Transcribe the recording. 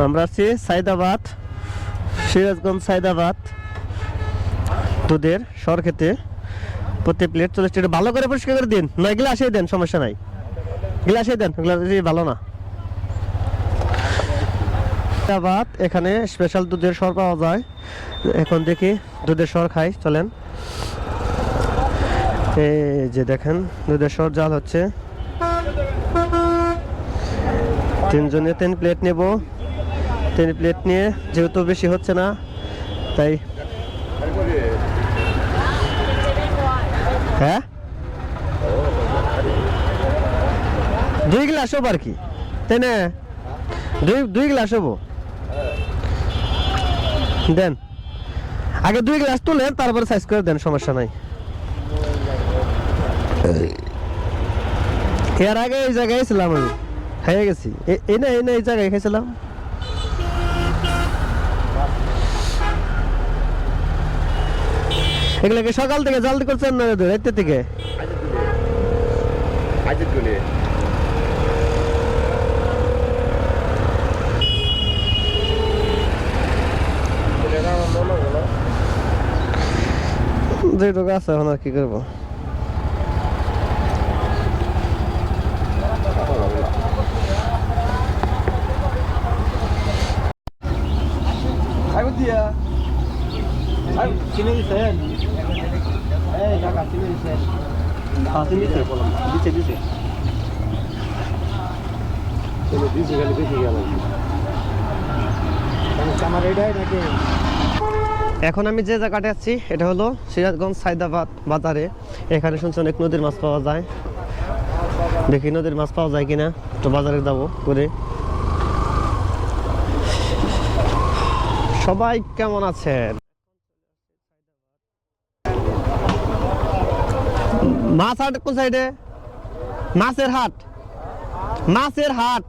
আমরা আছি সাইদাবাদ, সিরাজগঞ্জ সাইদাবাদ দুধের সর খেতে। প্রতি প্লেট 40 টাকা। ভালো করে পরিষ্কার করে দিন, নয় গ্লাসেই দেন, সমস্যা নাই, গ্লাসেই দেন, গ্লাস ভালো না। সাইদাবাদ এখানে স্পেশাল দুধের সর পাওয়া যায়। এখন দেখি দুধের সর খাই, চলেন। এই যে দেখেন দুধের সর জাল হচ্ছে। 3 জনে 3 প্লেট নেব। 3 প্লেট নিয়ে যেহেতু বেশি হচ্ছে না তাই। হ্যাঁ 2 গ্লাস হবো আর কি, তাই না? 2 গ্লাস হবো, দেন। আগে 2 গ্লাস তুলেন, তারপরে সাইজ করে দেন, সমস্যা নাই। এর আগে এই জায়গায় ছিলাম আমি, খাইয়ে গেছি। এই না এই জায়গায় খাইছিলাম। এগুলোকে সকাল থেকে জাল করছেন না রাত থেকে? যেটুকু আছে এখন আর কি করবো। চিনি দিচ্ছেন? এই টাকা চিনি দিচ্ছেন? চিনি দিচ্ছে, বললাম দিচ্ছে দিচ্ছে দিচ্ছে, খালি বেশি গেল আমার এটাই নাকি। এখন আমি যে জায়গাটা আছি এটা হলো সিরাজগঞ্জ সাইদাবাদ বাজারে। এখানে শুনছি অনেক নদীর মাছ পাওয়া যায়। দেখি নদীর মাছ পাওয়া যায় কিনা, তো বাজারে যাবো করে। সবাই কেমন আছেন? মাছ হাট কোন সাইডে? মাছের হাট, মাছের হাট।